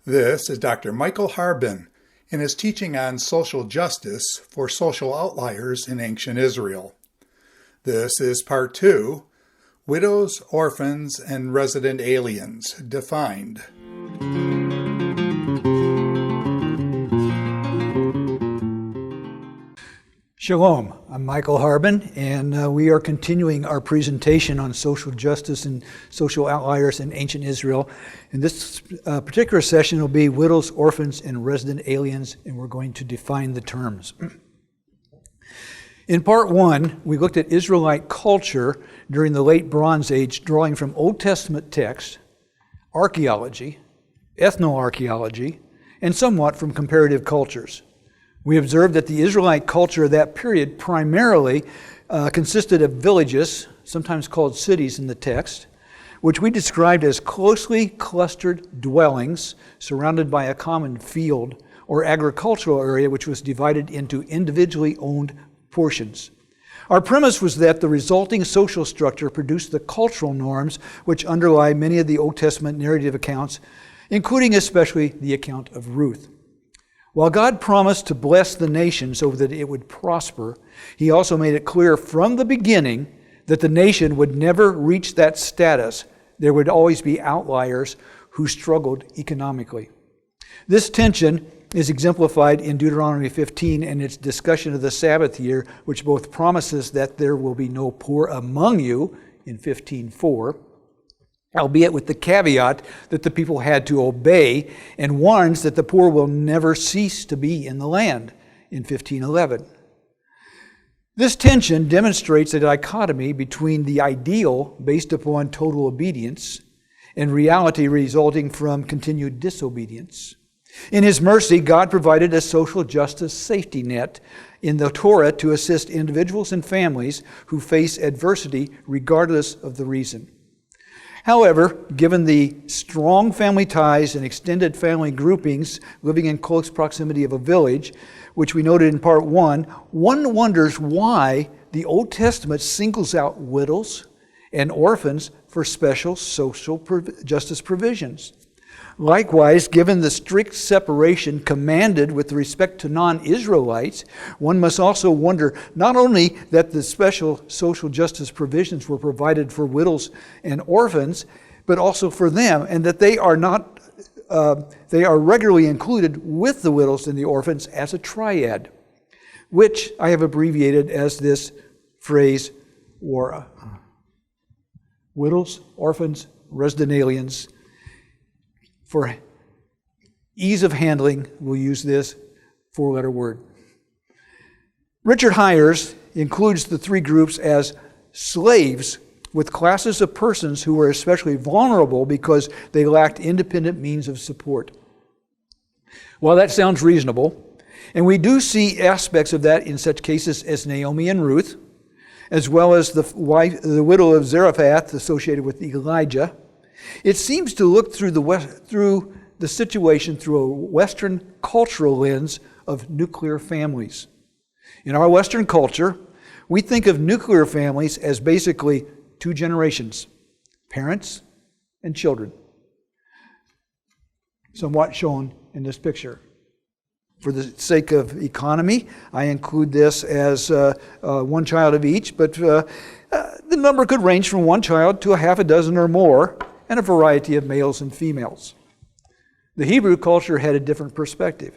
This is Dr. Michael Harbin in his teaching on social justice for social outliers in ancient Israel. This is part 2, Widows, Orphans, and Resident Aliens Defined. Shalom, I'm Michael Harbin, and we are continuing our presentation on social justice and social outliers in ancient Israel. And this particular session will be widows, orphans, and resident aliens, and we're going to define the terms. In part 1, we looked at Israelite culture during the late Bronze Age, drawing from Old Testament texts, archaeology, ethnoarchaeology, and somewhat from comparative cultures. We observed that the Israelite culture of that period primarily consisted of villages, sometimes called cities in the text, which we described as closely clustered dwellings surrounded by a common field or agricultural area which was divided into individually owned portions. Our premise was that the resulting social structure produced the cultural norms which underlie many of the Old Testament narrative accounts, including especially the account of Ruth. While God promised to bless the nation so that it would prosper, He also made it clear from the beginning that the nation would never reach that status. There would always be outliers who struggled economically. This tension is exemplified in Deuteronomy 15 and its discussion of the Sabbath year, which both promises that there will be no poor among you in 15:4, albeit with the caveat that the people had to obey, and warns that the poor will never cease to be in the land in 15:11. This tension demonstrates a dichotomy between the ideal based upon total obedience and reality resulting from continued disobedience. In His mercy, God provided a social justice safety net in the Torah to assist individuals and families who face adversity regardless of the reason. However, given the strong family ties and extended family groupings living in close proximity of a village, which we noted in part 1, one wonders why the Old Testament singles out widows and orphans for special social justice provisions. Likewise, given the strict separation commanded with respect to non-Israelites, one must also wonder not only that the special social justice provisions were provided for widows and orphans, but also for them, and that they are regularly included with the widows and the orphans as a triad, which I have abbreviated as this phrase, WORA. Widows, orphans, resident aliens. For ease of handling, we'll use this 4-letter word. Richard Hyers includes the three groups as slaves with classes of persons who were especially vulnerable because they lacked independent means of support. While that sounds reasonable, and we do see aspects of that in such cases as Naomi and Ruth, as well as the widow of Zarephath associated with Elijah, it seems to look through the situation through a Western cultural lens of nuclear families. In our Western culture, we think of nuclear families as basically 2 generations, parents and children, somewhat shown in this picture. For the sake of economy, I include this as 1 child of each, but the number could range from 1 child to a half a dozen or more, and a variety of males and females. The Hebrew culture had a different perspective.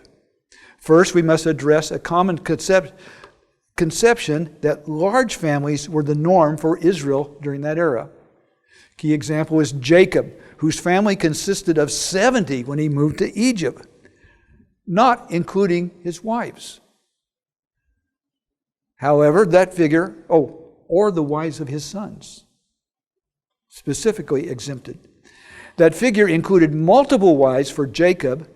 First, we must address a common conception that large families were the norm for Israel during that era. Key example is Jacob, whose family consisted of 70 when he moved to Egypt, not including his wives. However, that figure, or the wives of his sons, specifically exempted. That figure included multiple wives for Jacob,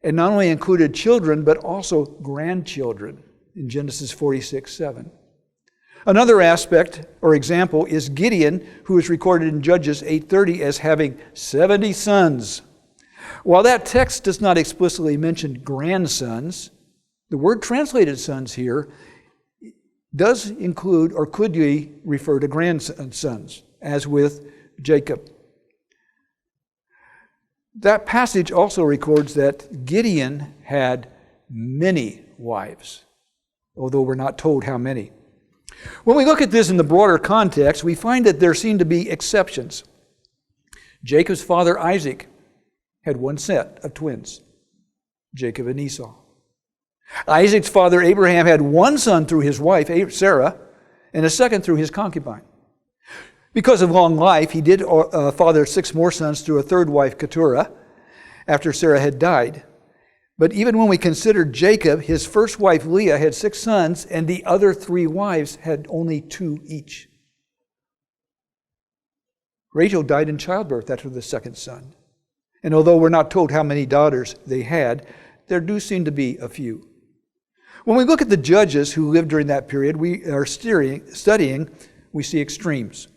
and not only included children, but also grandchildren in Genesis 46:7. Another aspect or example is Gideon, who is recorded in Judges 8:30 as having 70 sons. While that text does not explicitly mention grandsons, the word translated sons here does include or could refer to grandsons. as with Jacob. That passage also records that Gideon had many wives, although we're not told how many. When we look at this in the broader context, we find that there seem to be exceptions. Jacob's father Isaac had one set of twins, Jacob and Esau. Isaac's father Abraham had one son through his wife Sarah, and a second through his concubine. Because of long life, he did father 6 more sons through a third wife, Keturah, after Sarah had died. But even when we consider Jacob, his first wife Leah had 6 sons, and the other 3 wives had only 2 each. Rachel died in childbirth after the second son. And although we're not told how many daughters they had, there do seem to be a few. When we look at the judges who lived during that period, we are studying, we see extremes.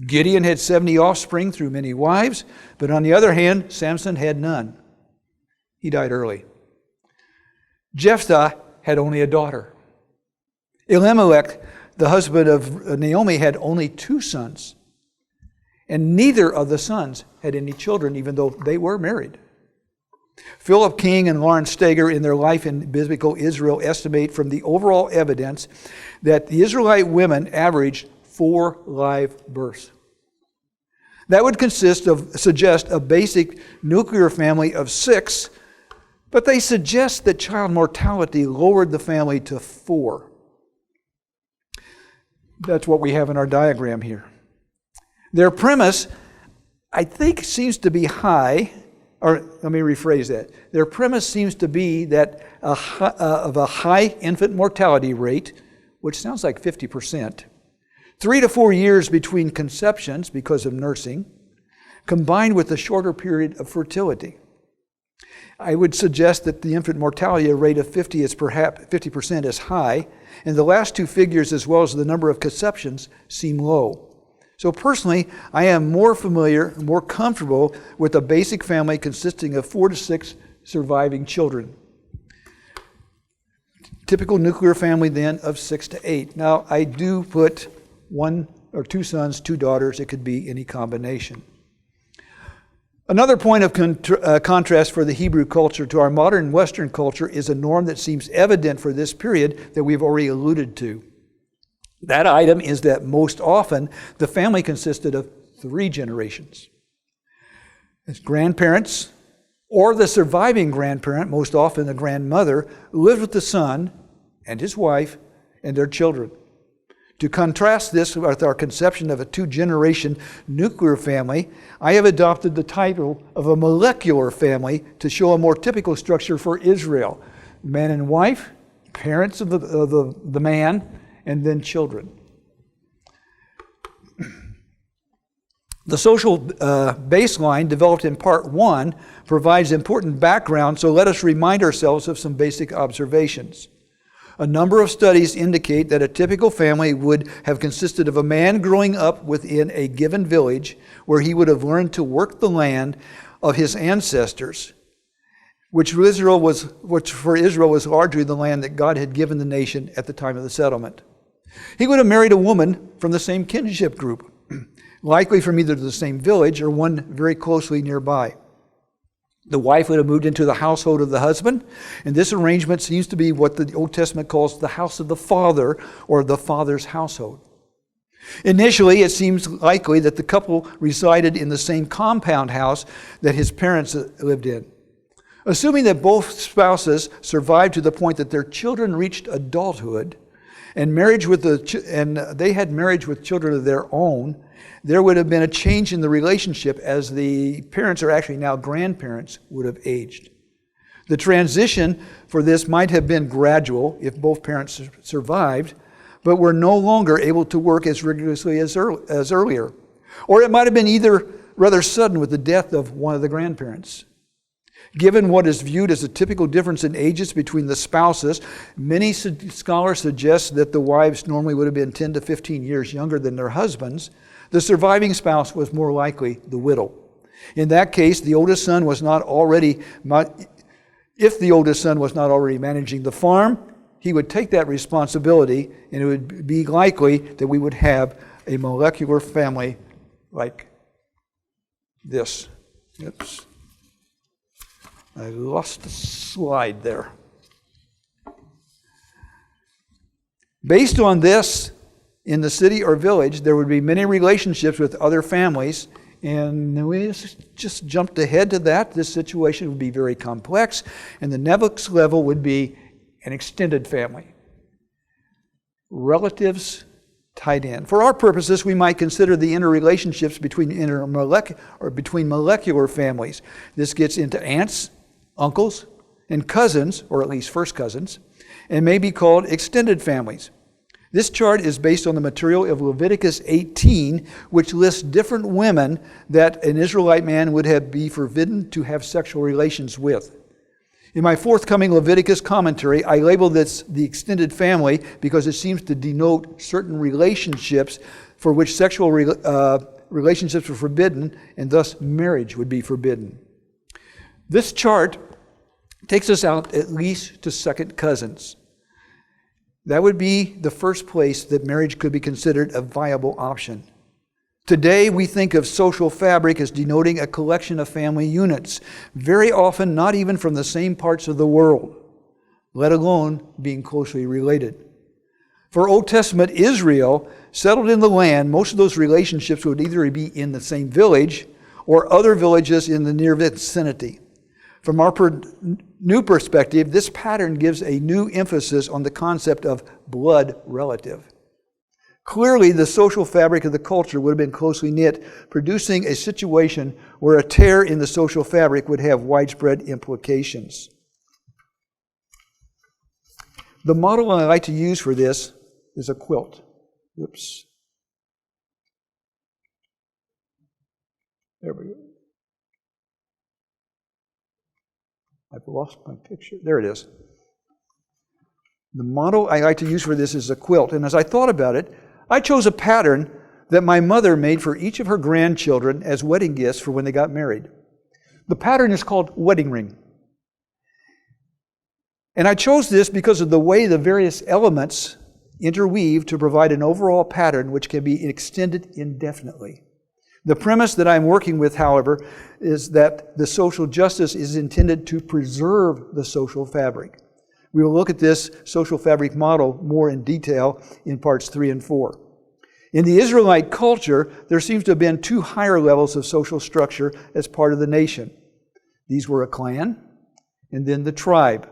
Gideon had 70 offspring through many wives, but on the other hand, Samson had none. He died early. Jephthah had only a daughter. Elimelech, the husband of Naomi, had only 2 sons. And neither of the sons had any children, even though they were married. Philip King and Lawrence Steger, in their Life in Biblical Israel, estimate from the overall evidence that the Israelite women averaged 4 live births. That would suggest a basic nuclear family of 6, but they suggest that child mortality lowered the family to 4. That's what we have in our diagram here. Their premise, I think, seems to be high. Or let me rephrase that. Their premise seems to be that of a high infant mortality rate, which sounds like 50%, 3 to 4 years between conceptions because of nursing, combined with a shorter period of fertility. I would suggest that the infant mortality rate of 50% is high, and the last 2 figures, as well as the number of conceptions, seem low. So personally, I am more familiar, more comfortable with a basic family consisting of 4 to 6 surviving children. Typical nuclear family then of 6 to 8. Now, I do put 1 or 2 sons, 2 daughters. It could be any combination. Another point of contrast for the Hebrew culture to our modern Western culture is a norm that seems evident for this period that we've already alluded to. That item is that most often the family consisted of 3 generations. Its grandparents or the surviving grandparent, most often the grandmother, lived with the son and his wife and their children. To contrast this with our conception of a 2-generation nuclear family, I have adopted the title of a molecular family to show a more typical structure for Israel. Man and wife, parents of the man, and then children. The social baseline developed in Part 1 provides important background, so let us remind ourselves of some basic observations. A number of studies indicate that a typical family would have consisted of a man growing up within a given village where he would have learned to work the land of his ancestors, which for Israel was largely the land that God had given the nation at the time of the settlement. He would have married a woman from the same kinship group, likely from either the same village or one very closely nearby. The wife would have moved into the household of the husband, and this arrangement seems to be what the Old Testament calls the house of the father, or the father's household. Initially, it seems likely that the couple resided in the same compound house that his parents lived in. Assuming that both spouses survived to the point that their children reached adulthood, and they had marriage with children of their own, there would have been a change in the relationship as the parents, are actually now grandparents, would have aged. The transition for this might have been gradual if both parents survived, but were no longer able to work as rigorously as earlier. Or it might have been either rather sudden with the death of one of the grandparents. Given what is viewed as a typical difference in ages between the spouses, many scholars suggest that the wives normally would have been 10 to 15 years younger than their husbands. The surviving spouse was more likely the widow. In that case, if the oldest son was not already managing the farm, he would take that responsibility, and it would be likely that we would have a molecular family like this. Oops. I lost the slide there. Based on this, in the city or village, there would be many relationships with other families. And we just jumped ahead to that. This situation would be very complex. And the next level would be an extended family. Relatives tied in. For our purposes, we might consider the interrelationships between molecular families. This gets into aunts, uncles, and cousins, or at least first cousins, and may be called extended families. This chart is based on the material of Leviticus 18, which lists different women that an Israelite man would be forbidden to have sexual relations with. In my forthcoming Leviticus commentary, I label this the extended family because it seems to denote certain relationships for which sexual relationships were forbidden, and thus marriage would be forbidden. This chart takes us out at least to second cousins. That would be the first place that marriage could be considered a viable option. Today, we think of social fabric as denoting a collection of family units, very often not even from the same parts of the world, let alone being closely related. For Old Testament Israel, settled in the land, most of those relationships would either be in the same village or other villages in the near vicinity. From our new perspective, this pattern gives a new emphasis on the concept of blood relative. Clearly, the social fabric of the culture would have been closely knit, producing a situation where a tear in the social fabric would have widespread implications. The model I like to use for this is a quilt. Oops. There we go. I've lost my picture. There it is. The model I like to use for this is a quilt. And as I thought about it, I chose a pattern that my mother made for each of her grandchildren as wedding gifts for when they got married. The pattern is called wedding ring. And I chose this because of the way the various elements interweave to provide an overall pattern which can be extended indefinitely. The premise that I'm working with, however, is that the social justice is intended to preserve the social fabric. We will look at this social fabric model more in detail in parts 3 and 4. In the Israelite culture, there seems to have been two higher levels of social structure as part of the nation. These were a clan and then the tribe.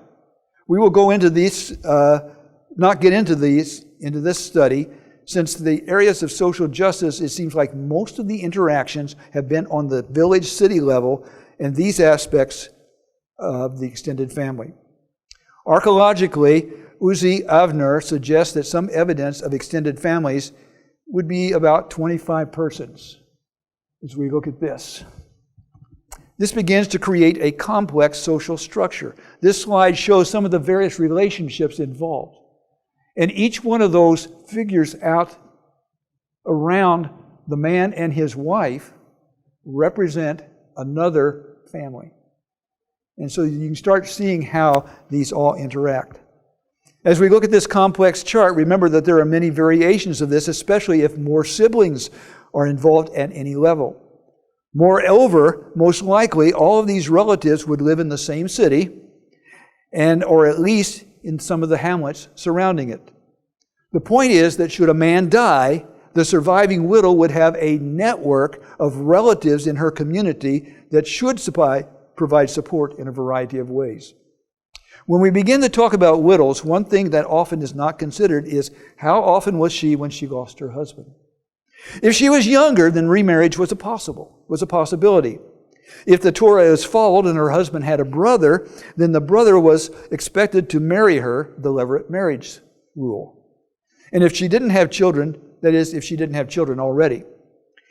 We will go into these, not get into this study, since the areas of social justice, it seems like most of the interactions have been on the village-city level and these aspects of the extended family. Archaeologically, Uzi Avner suggests that some evidence of extended families would be about 25 persons as we look at this. This begins to create a complex social structure. This slide shows some of the various relationships involved. And each one of those figures out around the man and his wife represent another family. And so you can start seeing how these all interact. As we look at this complex chart, remember that there are many variations of this, especially if more siblings are involved at any level. Moreover, most likely, all of these relatives would live in the same city, or at least in some of the hamlets surrounding it. The point is that should a man die, the surviving widow would have a network of relatives in her community that should provide support in a variety of ways. When we begin to talk about widows, one thing that often is not considered is how often was she when she lost her husband? If she was younger, then remarriage was a possibility. If the Torah is followed and her husband had a brother, then the brother was expected to marry her, the levirate marriage rule. And if she didn't have children, that is, if she didn't have children already.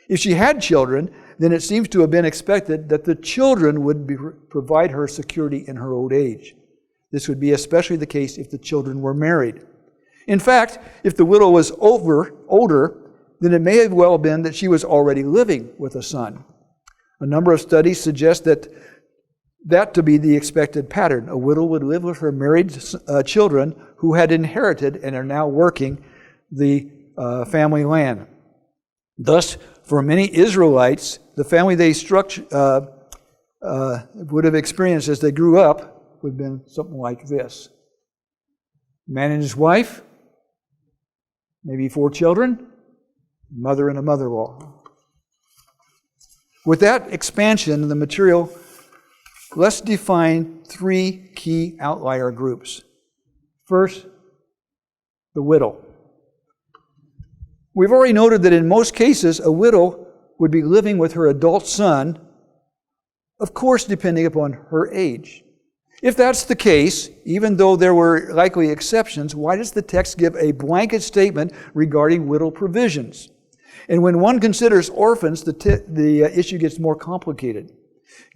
If she had children, then it seems to have been expected that the children would provide her security in her old age. This would be especially the case if the children were married. In fact, if the widow was older, then it may have well been that she was already living with a son. A number of studies suggest that to be the expected pattern. A widow would live with her married children who had inherited and are now working the family land. Thus, for many Israelites, the family they would have experienced as they grew up would have been something like this. Man and his wife, maybe 4 children, mother and a mother-in-law. With that expansion of the material, let's define 3 key outlier groups. First, the widow. We've already noted that in most cases, a widow would be living with her adult son, of course, depending upon her age. If that's the case, even though there were likely exceptions, why does the text give a blanket statement regarding widow provisions? And when one considers orphans, the issue gets more complicated.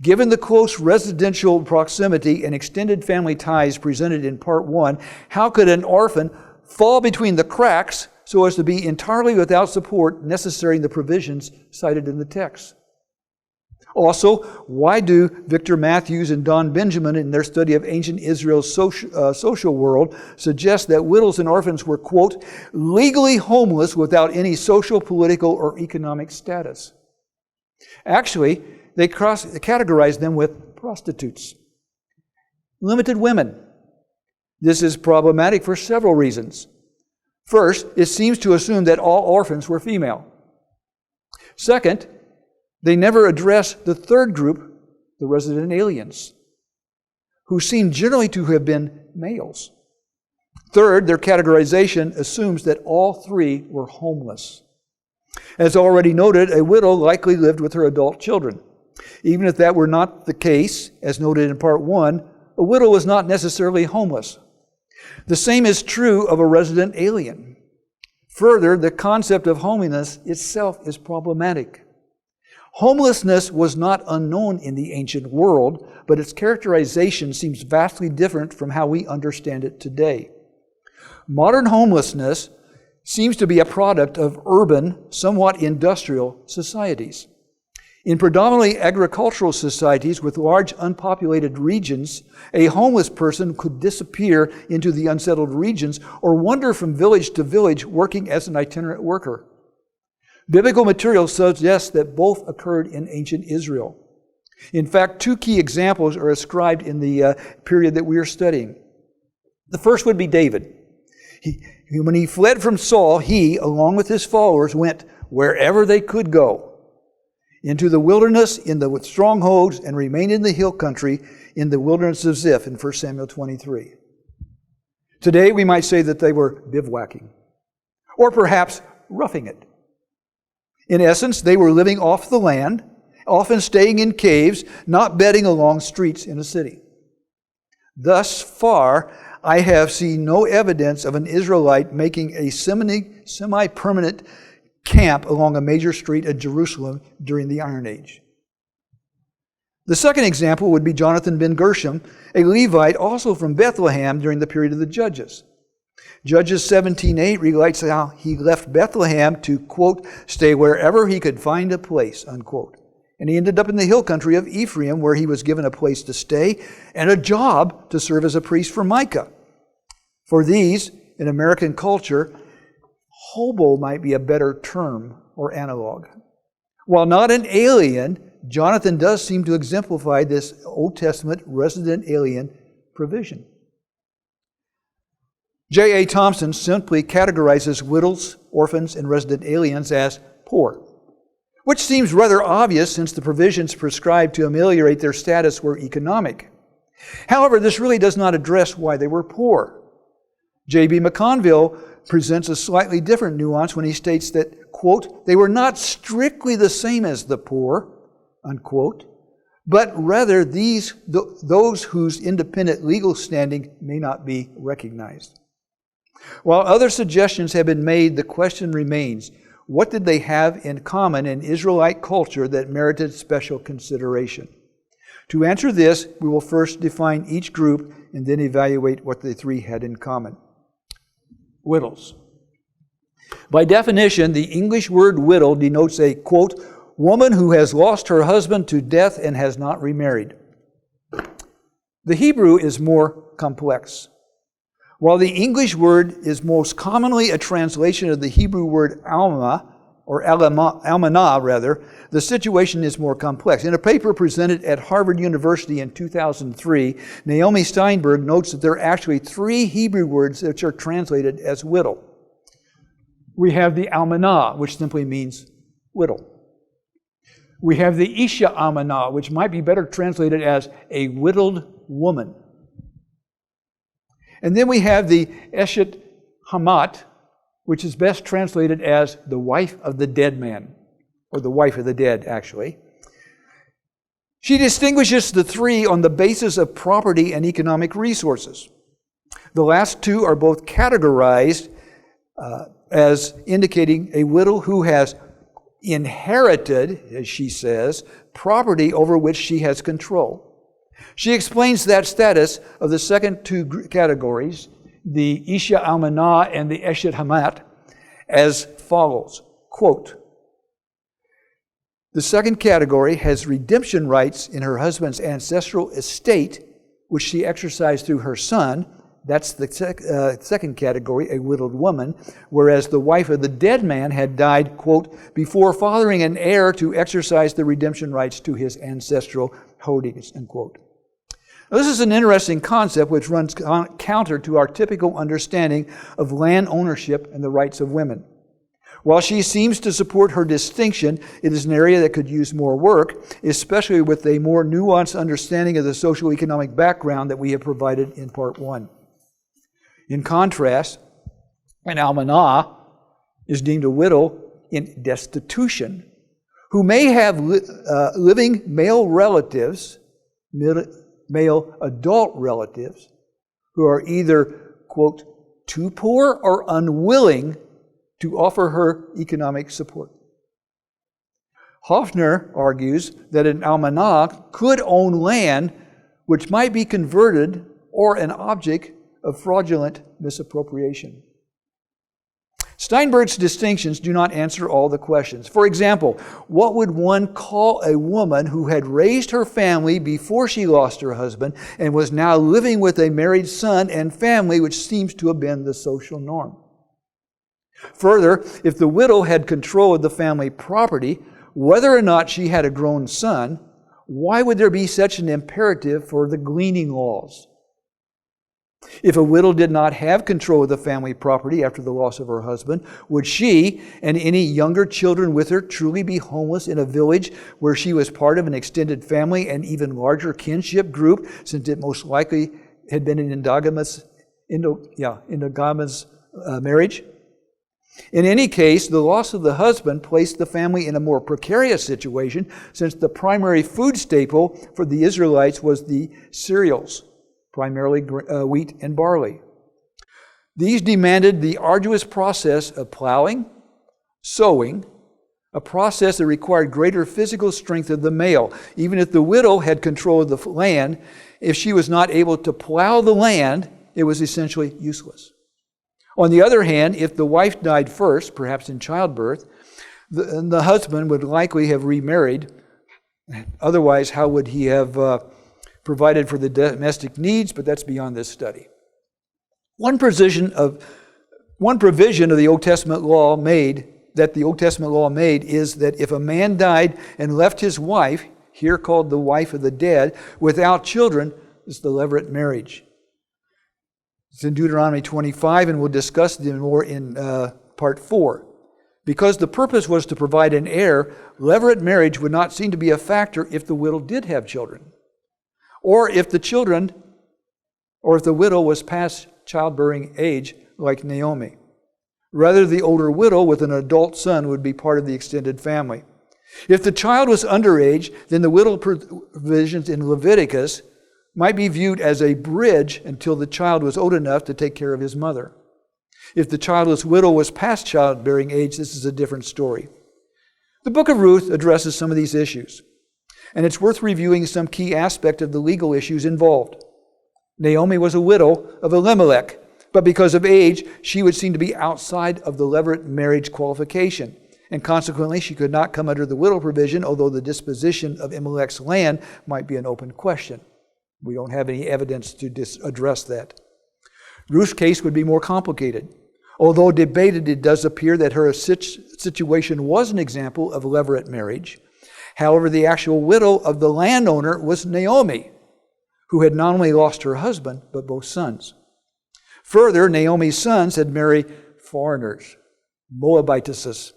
Given the close residential proximity and extended family ties presented in Part 1, how could an orphan fall between the cracks so as to be entirely without support necessary in the provisions cited in the text? Also, why do Victor Matthews and Don Benjamin, in their study of ancient Israel's social world, suggest that widows and orphans were, quote, legally homeless without any social, political, or economic status? Actually, they categorize them with prostitutes. Limited women. This is problematic for several reasons. First, it seems to assume that all orphans were female. Second, they never address the third group, the resident aliens, who seem generally to have been males. Third, their categorization assumes that all 3 were homeless. As already noted, a widow likely lived with her adult children. Even if that were not the case, as noted in Part 1, a widow was not necessarily homeless. The same is true of a resident alien. Further, the concept of homelessness itself is problematic. Homelessness was not unknown in the ancient world, but its characterization seems vastly different from how we understand it today. Modern homelessness seems to be a product of urban, somewhat industrial societies. In predominantly agricultural societies with large unpopulated regions, a homeless person could disappear into the unsettled regions or wander from village to village working as an itinerant worker. Biblical material suggests that both occurred in ancient Israel. In fact, 2 key examples are ascribed in the period that we are studying. The first would be David. When he fled from Saul, he, along with his followers, went wherever they could go, into the wilderness, in the strongholds, and remained in the hill country in the wilderness of Ziph in 1 Samuel 23. Today, we might say that they were bivouacking, or perhaps roughing it. In essence, they were living off the land, often staying in caves, not bedding along streets in a city. Thus far, I have seen no evidence of an Israelite making a semi-permanent camp along a major street at Jerusalem during the Iron Age. The second example would be Jonathan Ben Gersho, a Levite also from Bethlehem during the period of the Judges. Judges 17:8 relates how he left Bethlehem to, quote, stay wherever he could find a place, unquote. And he ended up in the hill country of Ephraim, where he was given a place to stay and a job to serve as a priest for Micah. For these, in American culture, hobo might be a better term or analog. While not an alien, Jonathan does seem to exemplify this Old Testament resident alien provision. J.A. Thompson simply categorizes widows, orphans, and resident aliens as poor, which seems rather obvious since the provisions prescribed to ameliorate their status were economic. However, this really does not address why they were poor. J.B. McConville presents a slightly different nuance when he states that, quote, they were not strictly the same as the poor, unquote, but rather those whose independent legal standing may not be recognized. While other suggestions have been made, the question remains, what did they have in common in Israelite culture that merited special consideration? To answer this, we will first define each group and then evaluate what the 3 had in common. Widows. By definition, the English word widow denotes a, quote, woman who has lost her husband to death and has not remarried. The Hebrew is more complex. While the English word is most commonly a translation of the Hebrew word alma, or almanah rather, the situation is more complex. In a paper presented at Harvard University in 2003, Naomi Steinberg notes that there are actually 3 Hebrew words which are translated as widow. We have the almanah, which simply means widow. We have the isha almanah, which might be better translated as a widowed woman. And then we have the eshet hamat, which is best translated as the wife of the dead man, or the wife of the dead, actually. She distinguishes the 3 on the basis of property and economic resources. The last 2 are both categorized as indicating a widow who has inherited, as she says, property over which she has control. She explains that status of the second 2 categories, the Isha Almanah and the Eshet Hamat, as follows, quote, the second category has redemption rights in her husband's ancestral estate, which she exercised through her son. That's the second category, a widowed woman, whereas the wife of the dead man had died, quote, before fathering an heir to exercise the redemption rights to his ancestral holdings, end quote. Now, this is an interesting concept which runs counter to our typical understanding of land ownership and the rights of women. While she seems to support her distinction, it is an area that could use more work, especially with a more nuanced understanding of the socioeconomic background that we have provided in Part 1. In contrast, an almanah is deemed a widow in destitution who may have living male relatives, male adult relatives, who are either, quote, too poor or unwilling to offer her economic support. Hoffner argues that an almanah could own land which might be converted or an object of fraudulent misappropriation. Steinberg's distinctions do not answer all the questions. For example, what would one call a woman who had raised her family before she lost her husband and was now living with a married son and family, which seems to have been the social norm? Further, if the widow had control of the family property, whether or not she had a grown son, why would there be such an imperative for the gleaning laws? If a widow did not have control of the family property after the loss of her husband, would she and any younger children with her truly be homeless in a village where she was part of an extended family and even larger kinship group, since it most likely had been an endogamous marriage? In any case, the loss of the husband placed the family in a more precarious situation, since the primary food staple for the Israelites was the cereals, primarily wheat and barley. These demanded the arduous process of plowing, sowing, a process that required greater physical strength of the male. Even if the widow had control of the land, if she was not able to plow the land, it was essentially useless. On the other hand, if the wife died first, perhaps in childbirth, the husband would likely have remarried. Otherwise, how would he have provided for the domestic needs? But that's beyond this study. One provision of the Old Testament law made is that if a man died and left his wife, here called the wife of the dead, without children, it's the levirate marriage. It's in Deuteronomy 25, and we'll discuss them more in Part 4. Because the purpose was to provide an heir, levirate marriage would not seem to be a factor if the widow did have children, or if the widow was past childbearing age, like Naomi. Rather, the older widow with an adult son would be part of the extended family. If the child was underage, then the widow provisions in Leviticus might be viewed as a bridge until the child was old enough to take care of his mother. If the childless widow was past childbearing age, this is a different story. The book of Ruth addresses some of these issues, and it's worth reviewing some key aspect of the legal issues involved. Naomi was a widow of Elimelech, but because of age, she would seem to be outside of the levirate marriage qualification, and consequently she could not come under the widow provision, although the disposition of Elimelech's land might be an open question. We don't have any evidence to address that. Ruth's case would be more complicated. Although debated, it does appear that her situation was an example of levirate marriage. However, the actual widow of the landowner was Naomi, who had not only lost her husband, but both sons. Further, Naomi's sons had married foreigners, Moabitesses.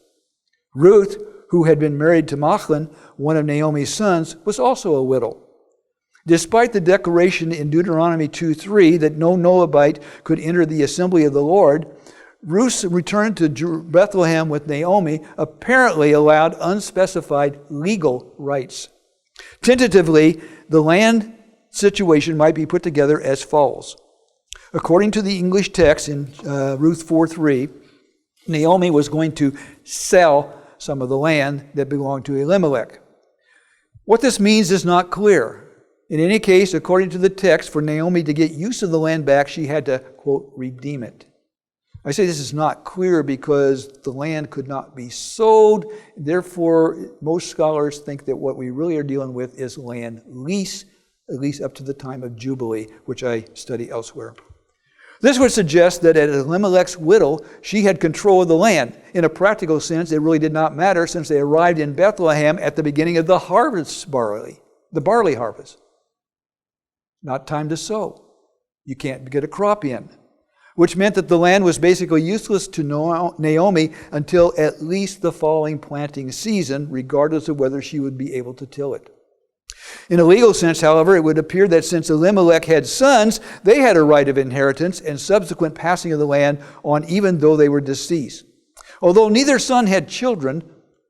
Ruth, who had been married to Machlon, one of Naomi's sons, was also a widow. Despite the declaration in Deuteronomy 2:3 that no Moabite could enter the assembly of the Lord, Ruth's return to Bethlehem with Naomi apparently allowed unspecified legal rights. Tentatively, the land situation might be put together as follows. According to the English text in Ruth 4:3, Naomi was going to sell some of the land that belonged to Elimelech. What this means is not clear. In any case, according to the text, for Naomi to get use of the land back, she had to, quote, redeem it. I say this is not clear because the land could not be sold. Therefore, most scholars think that what we really are dealing with is land lease, at least up to the time of Jubilee, which I study elsewhere. This would suggest that as Elimelech's widow, she had control of the land. In a practical sense, it really did not matter since they arrived in Bethlehem at the beginning of the barley harvest. Not time to sow. You can't get a crop in. Which meant that the land was basically useless to Naomi until at least the following planting season, regardless of whether she would be able to till it. In a legal sense, however, it would appear that since Elimelech had sons, they had a right of inheritance and subsequent passing of the land on even though they were deceased. Although neither son had children,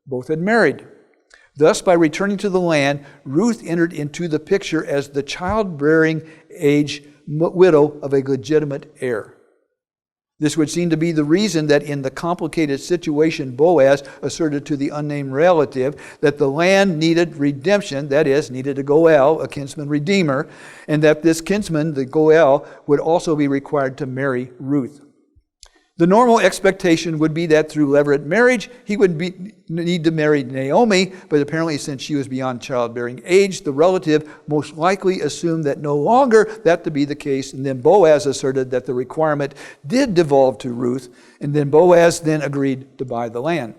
both had married. Thus, by returning to the land, Ruth entered into the picture as the childbearing age widow of a legitimate heir. This would seem to be the reason that in the complicated situation, Boaz asserted to the unnamed relative that the land needed redemption, that is, needed a Goel, a kinsman redeemer, and that this kinsman, the Goel, would also be required to marry Ruth. The normal expectation would be that through levirate marriage, he would need to marry Naomi, but apparently since she was beyond childbearing age, the relative most likely assumed that no longer that to be the case, and then Boaz asserted that the requirement did devolve to Ruth, and then Boaz then agreed to buy the land.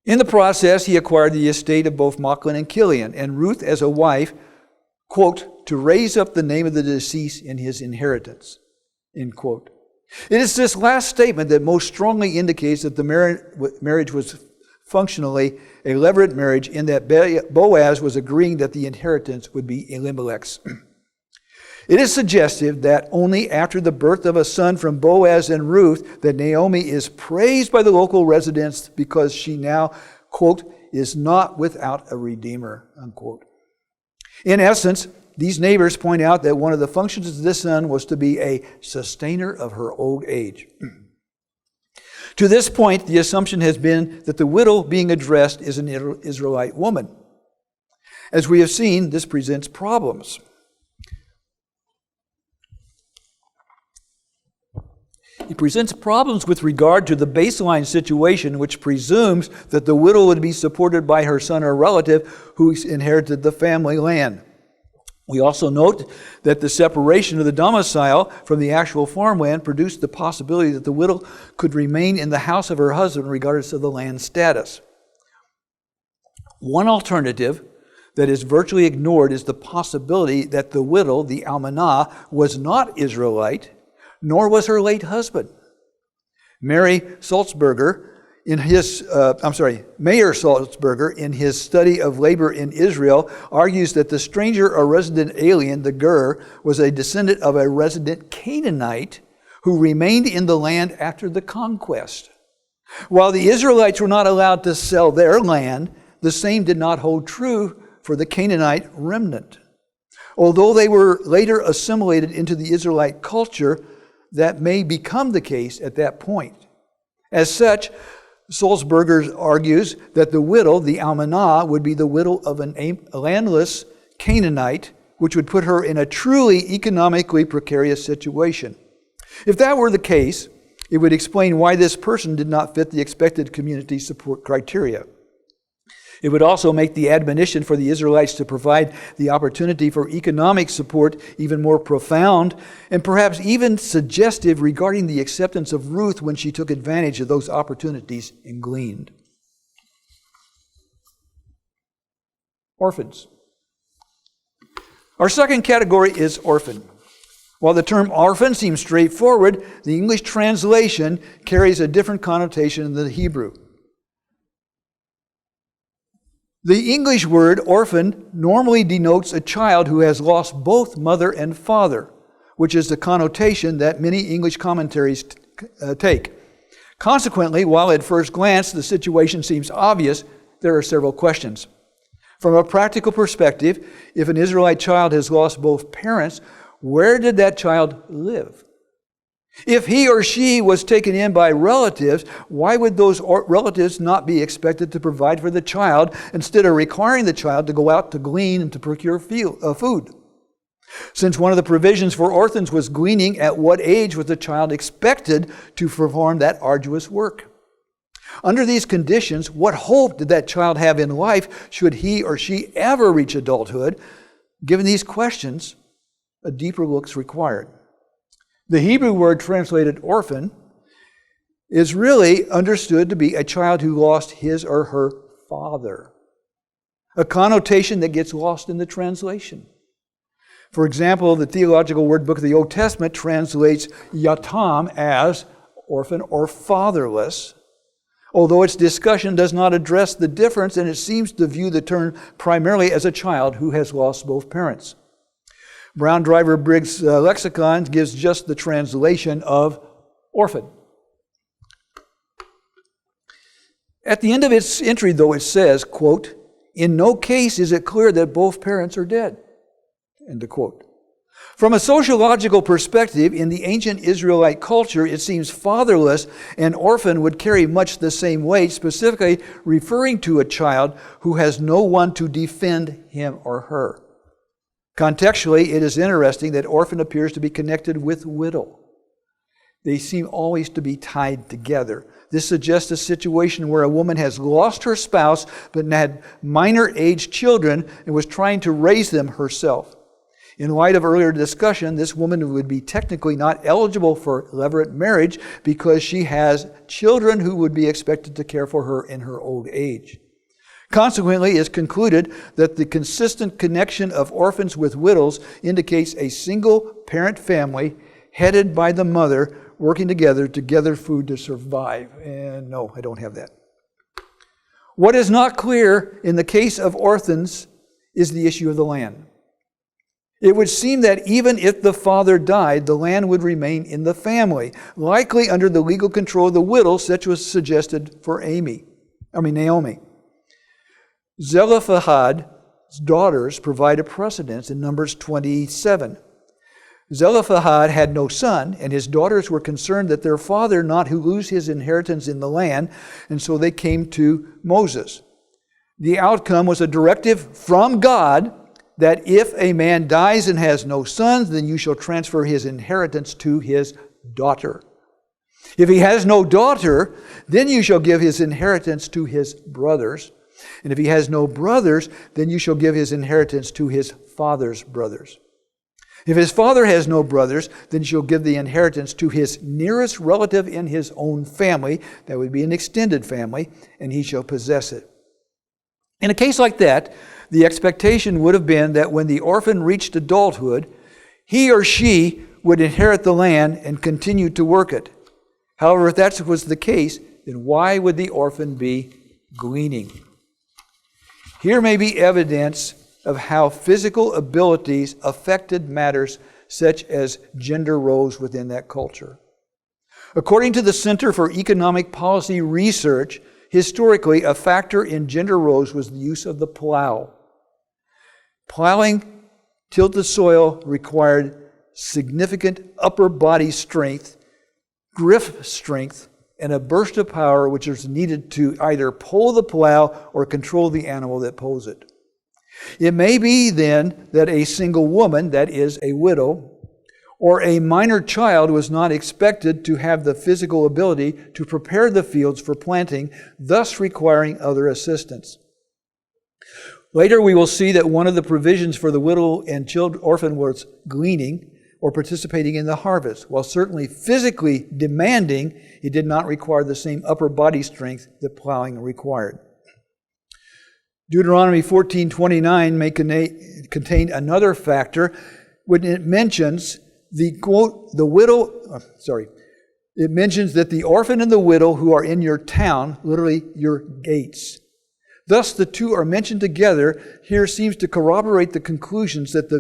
In the process, he acquired the estate of both Machlon and Chilion, and Ruth as a wife, quote, to raise up the name of the deceased in his inheritance, end quote. It is this last statement that most strongly indicates that the marriage was functionally a levirate marriage in that Boaz was agreeing that the inheritance would be Elimelech's. It is suggestive that only after the birth of a son from Boaz and Ruth that Naomi is praised by the local residents because she now, quote, is not without a redeemer, unquote. In essence, these neighbors point out that one of the functions of this son was to be a sustainer of her old age. To this point, the assumption has been that the widow being addressed is an Israelite woman. As we have seen, this presents problems. It presents problems with regard to the baseline situation, which presumes that the widow would be supported by her son or relative who inherited the family land. We also note that the separation of the domicile from the actual farmland produced the possibility that the widow could remain in the house of her husband regardless of the land status. One alternative that is virtually ignored is the possibility that the widow, the almanah, was not Israelite, nor was her late husband. Mayer Salzberger, in his study of labor in Israel, argues that the stranger or resident alien, the ger, was a descendant of a resident Canaanite who remained in the land after the conquest. While the Israelites were not allowed to sell their land, the same did not hold true for the Canaanite remnant. Although they were later assimilated into the Israelite culture, that may become the case at that point. As such, Salzberger argues that the widow, the almanah, would be the widow of a landless Canaanite, which would put her in a truly economically precarious situation. If that were the case, it would explain why this person did not fit the expected community support criteria. It would also make the admonition for the Israelites to provide the opportunity for economic support even more profound and perhaps even suggestive regarding the acceptance of Ruth when she took advantage of those opportunities and gleaned. Orphans. Our second category is orphan. While the term orphan seems straightforward, the English translation carries a different connotation than the Hebrew. The English word orphan normally denotes a child who has lost both mother and father, which is the connotation that many English commentaries take. Consequently, while at first glance the situation seems obvious, there are several questions. From a practical perspective, if an Israelite child has lost both parents, where did that child live? If he or she was taken in by relatives, why would those relatives not be expected to provide for the child instead of requiring the child to go out to glean and to procure food? Since one of the provisions for orphans was gleaning, at what age was the child expected to perform that arduous work? Under these conditions, what hope did that child have in life should he or she ever reach adulthood? Given these questions, a deeper look is required. The Hebrew word translated orphan is really understood to be a child who lost his or her father, a connotation that gets lost in the translation. For example, the Theological Word Book of the Old Testament translates yatam as orphan or fatherless, although its discussion does not address the difference, and it seems to view the term primarily as a child who has lost both parents. Brown Driver Briggs' lexicon gives just the translation of orphan. At the end of its entry, though, it says, quote, "In no case is it clear that both parents are dead," end of quote. From a sociological perspective, in the ancient Israelite culture, it seems fatherless and orphan would carry much the same weight, specifically referring to a child who has no one to defend him or her. Contextually, it is interesting that orphan appears to be connected with widow. They seem always to be tied together. This suggests a situation where a woman has lost her spouse but had minor-aged children and was trying to raise them herself. In light of earlier discussion, this woman would be technically not eligible for levirate marriage because she has children who would be expected to care for her in her old age. Consequently, it's concluded that the consistent connection of orphans with widows indicates a single-parent family headed by the mother working together to gather food to survive. And no, I don't have that. What is not clear in the case of orphans is the issue of the land. It would seem that even if the father died, the land would remain in the family, likely under the legal control of the widow, such was suggested for Naomi. Zelophehad's daughters provide a precedent in Numbers 27. Zelophehad had no son, and his daughters were concerned that their father not lose his inheritance in the land, and so they came to Moses. The outcome was a directive from God that if a man dies and has no sons, then you shall transfer his inheritance to his daughter. If he has no daughter, then you shall give his inheritance to his brothers. And if he has no brothers, then you shall give his inheritance to his father's brothers. If his father has no brothers, then you shall give the inheritance to his nearest relative in his own family. That would be an extended family, and he shall possess it. In a case like that, the expectation would have been that when the orphan reached adulthood, he or she would inherit the land and continue to work it. However, if that was the case, then why would the orphan be gleaning? Here may be evidence of how physical abilities affected matters such as gender roles within that culture. According to the Center for Economic Policy Research, historically, a factor in gender roles was the use of the plow. Plowing tilled the soil required significant upper body strength, grip strength, and a burst of power which is needed to either pull the plow or control the animal that pulls it. It may be then that a single woman, that is, a widow, or a minor child was not expected to have the physical ability to prepare the fields for planting, thus requiring other assistance. Later we will see that one of the provisions for the widow and orphan was gleaning or participating in the harvest. While certainly physically demanding, it did not require the same upper body strength that plowing required. Deuteronomy 14:29 may contain another factor when it mentions it mentions that the orphan and the widow who are in your town, literally your gates. Thus, the two are mentioned together. Here seems to corroborate the conclusions that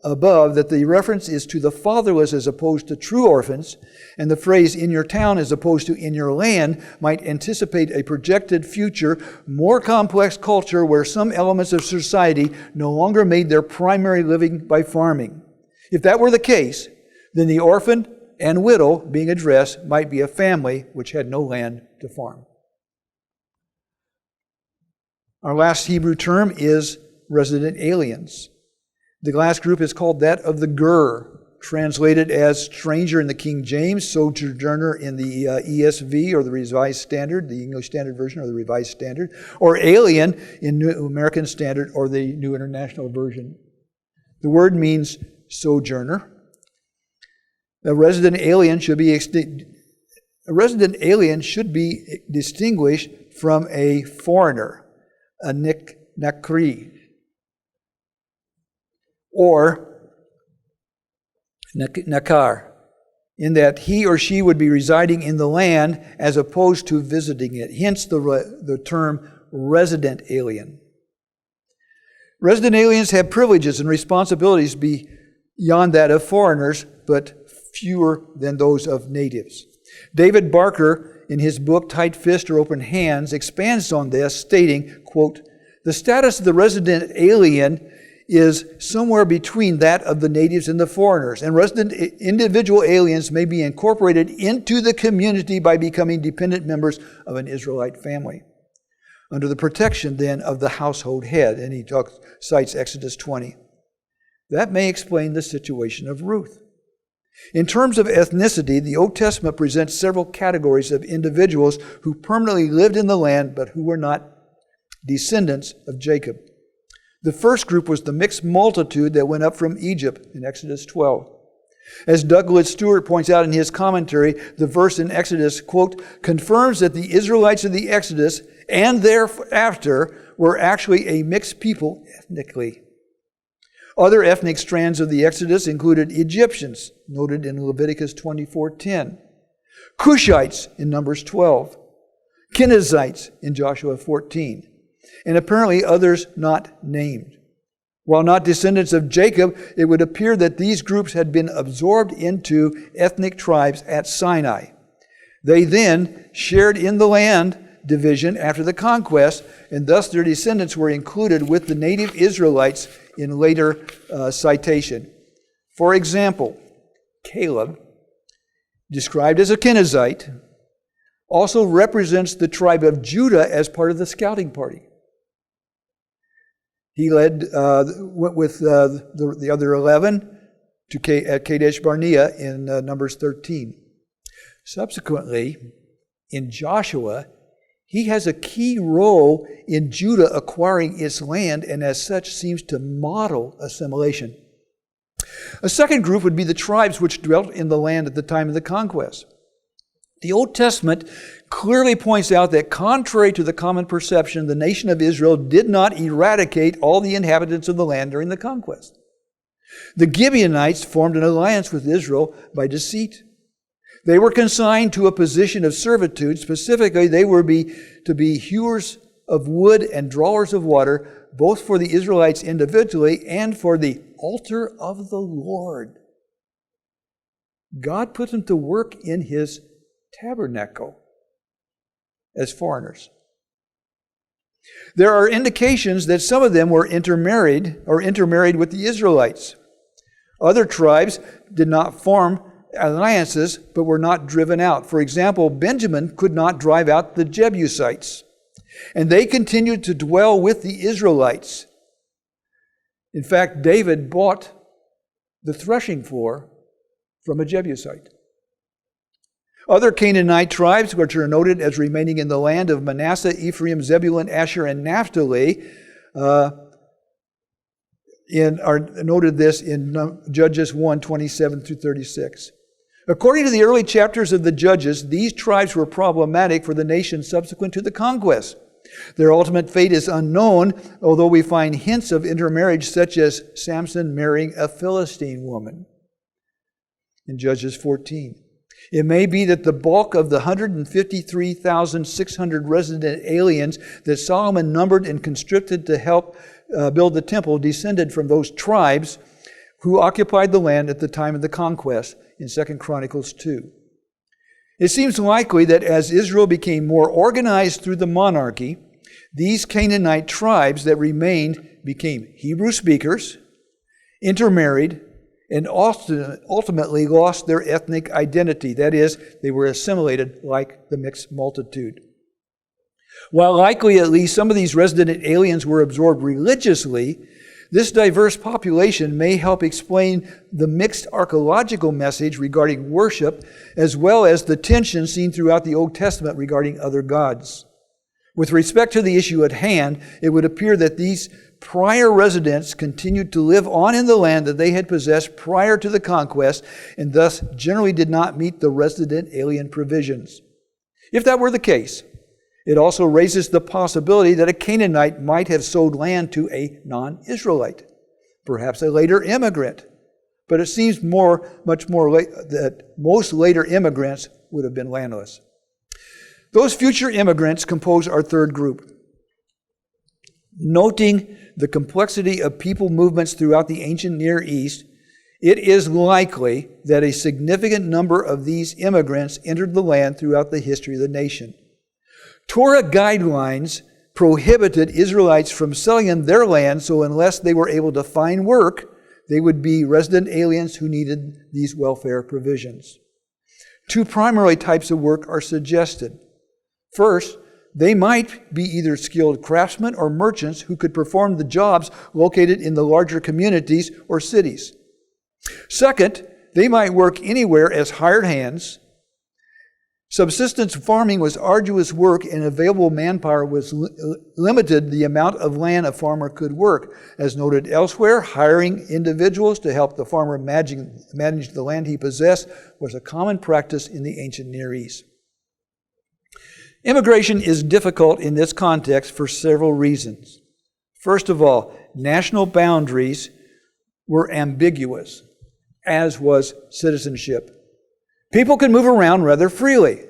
above, that the reference is to the fatherless as opposed to true orphans, and the phrase in your town as opposed to in your land might anticipate a projected future, more complex culture where some elements of society no longer made their primary living by farming. If that were the case, then the orphan and widow being addressed might be a family which had no land to farm. Our last Hebrew term is resident aliens. The last group is called that of the Ger, translated as stranger in the King James, sojourner in the ESV or the Revised Standard, the English Standard Version or the Revised Standard, or alien in New American Standard or the New International Version. The word means sojourner. A resident alien should be distinguished from a foreigner, a nakri, or nakar, in that he or she would be residing in the land as opposed to visiting it. Hence the term resident alien. Resident aliens have privileges and responsibilities beyond that of foreigners, but fewer than those of natives. David Barker, in his book Tight Fist or Open Hands, expands on this, stating, quote, "The status of the resident alien is somewhere between that of the natives and the foreigners, and resident individual aliens may be incorporated into the community by becoming dependent members of an Israelite family, under the protection then of the household head." And he cites Exodus 20. That may explain the situation of Ruth. In terms of ethnicity, the Old Testament presents several categories of individuals who permanently lived in the land but who were not descendants of Jacob. The first group was the mixed multitude that went up from Egypt in Exodus 12. As Douglas Stewart points out in his commentary, the verse in Exodus, quote, confirms that the Israelites of the Exodus and thereafter were actually a mixed people ethnically. Other ethnic strands of the Exodus included Egyptians, noted in Leviticus 24:10, Cushites in Numbers 12, Kenizzites in Joshua 14, and apparently others not named. While not descendants of Jacob, it would appear that these groups had been absorbed into ethnic tribes at Sinai. They then shared in the land division after the conquest, and thus their descendants were included with the native Israelites in later citation. For example, Caleb, described as a Kenizzite, also represents the tribe of Judah as part of the scouting party. He went with the other 11 at Kadesh Barnea in Numbers 13. Subsequently, in Joshua, he has a key role in Judah acquiring its land, and as such seems to model assimilation. A second group would be the tribes which dwelt in the land at the time of the conquest. The Old Testament clearly points out that contrary to the common perception, the nation of Israel did not eradicate all the inhabitants of the land during the conquest. The Gibeonites formed an alliance with Israel by deceit. They were consigned to a position of servitude. Specifically, they were to be hewers of wood and drawers of water, both for the Israelites individually and for the altar of the Lord. God put them to work in His tabernacle as foreigners. There are indications that some of them were intermarried with the Israelites. Other tribes did not form alliances, but were not driven out. For example, Benjamin could not drive out the Jebusites, and they continued to dwell with the Israelites. In fact, David bought the threshing floor from a Jebusite. Other Canaanite tribes, which are noted as remaining in the land of Manasseh, Ephraim, Zebulun, Asher, and Naphtali, noted this in Judges 1:27-36. According to the early chapters of the Judges, these tribes were problematic for the nation subsequent to the conquest. Their ultimate fate is unknown, although we find hints of intermarriage, such as Samson marrying a Philistine woman in Judges 14. It may be that the bulk of the 153,600 resident aliens that Solomon numbered and conscripted to help build the temple descended from those tribes who occupied the land at the time of the conquest in 2 Chronicles 2. It seems likely that as Israel became more organized through the monarchy, these Canaanite tribes that remained became Hebrew speakers, intermarried, and ultimately lost their ethnic identity. That is, they were assimilated like the mixed multitude. While likely at least some of these resident aliens were absorbed religiously, this diverse population may help explain the mixed archaeological message regarding worship, as well as the tension seen throughout the Old Testament regarding other gods. With respect to the issue at hand, it would appear that these prior residents continued to live on in the land that they had possessed prior to the conquest, and thus generally did not meet the resident alien provisions. If that were the case, it also raises the possibility that a Canaanite might have sold land to a non-Israelite, perhaps a later immigrant. But it seems much more that most later immigrants would have been landless. Those future immigrants compose our third group. Noting the complexity of people movements throughout the ancient Near East, it is likely that a significant number of these immigrants entered the land throughout the history of the nation. Torah guidelines prohibited Israelites from selling in their land, so unless they were able to find work, they would be resident aliens who needed these welfare provisions. Two primary types of work are suggested. First, they might be either skilled craftsmen or merchants who could perform the jobs located in the larger communities or cities. Second, they might work anywhere as hired hands. Subsistence farming was arduous work, and available manpower was limited the amount of land a farmer could work. As noted elsewhere, hiring individuals to help the farmer manage the land he possessed was a common practice in the ancient Near East. Immigration is difficult in this context for several reasons. First of all, national boundaries were ambiguous, as was citizenship. People could move around rather freely,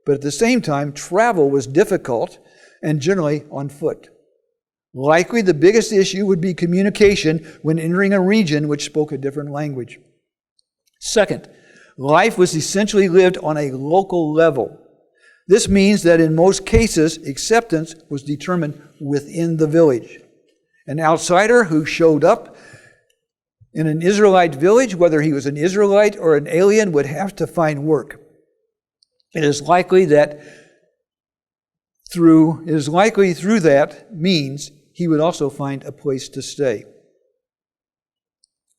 but at the same time, travel was difficult and generally on foot. Likely the biggest issue would be communication when entering a region which spoke a different language. Second, life was essentially lived on a local level. This means that in most cases, acceptance was determined within the village. An outsider who showed up in an Israelite village, whether he was an Israelite or an alien, would have to find work. It is likely through that means he would also find a place to stay.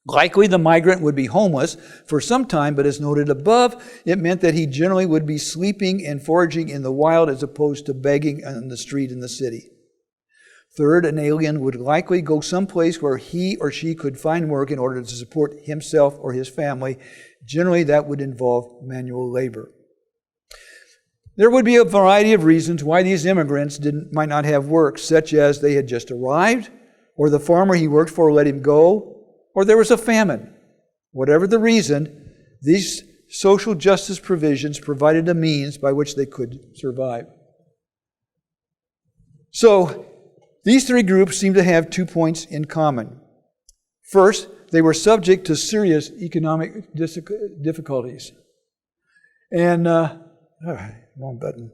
Likely the migrant would be homeless for some time, but as noted above, it meant that he generally would be sleeping and foraging in the wild as opposed to begging on the street in the city. Third, an alien would likely go someplace where he or she could find work in order to support himself or his family. Generally, that would involve manual labor. There would be a variety of reasons why these immigrants might not have work, such as they had just arrived, or the farmer he worked for let him go, or there was a famine. Whatever the reason, these social justice provisions provided a means by which they could survive. So, these three groups seem to have 2 points in common. First, they were subject to serious economic difficulties. And, wrong button.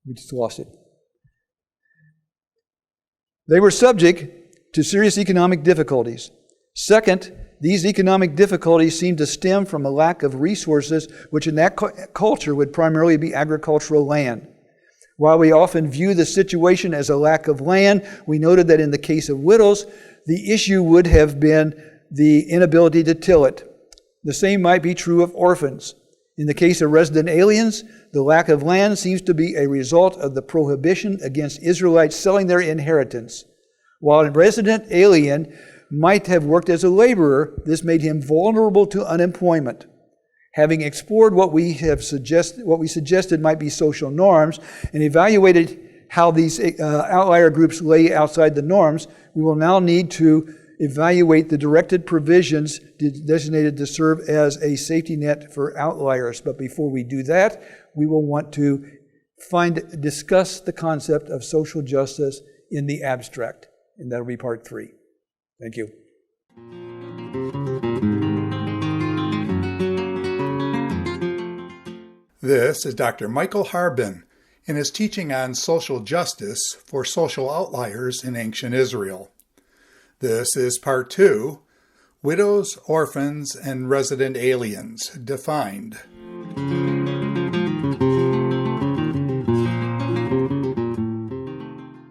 We just lost it. They were subject to serious economic difficulties. Second, these economic difficulties seem to stem from a lack of resources, which in that culture would primarily be agricultural land. While we often view the situation as a lack of land, we noted that in the case of widows, the issue would have been the inability to till it. The same might be true of orphans. In the case of resident aliens, the lack of land seems to be a result of the prohibition against Israelites selling their inheritance. While a resident alien might have worked as a laborer, this made him vulnerable to unemployment. Having explored what we suggested might be social norms and evaluated how these outlier groups lay outside the norms, we will now need to evaluate the directed provisions designated to serve as a safety net for outliers. But before we do that, we will want to discuss the concept of social justice in the abstract. And that'll be part 3. Thank you. This is Dr. Michael Harbin in his teaching on social justice for social outliers in ancient Israel. This is part 2, Widows, Orphans, and Resident Aliens Defined.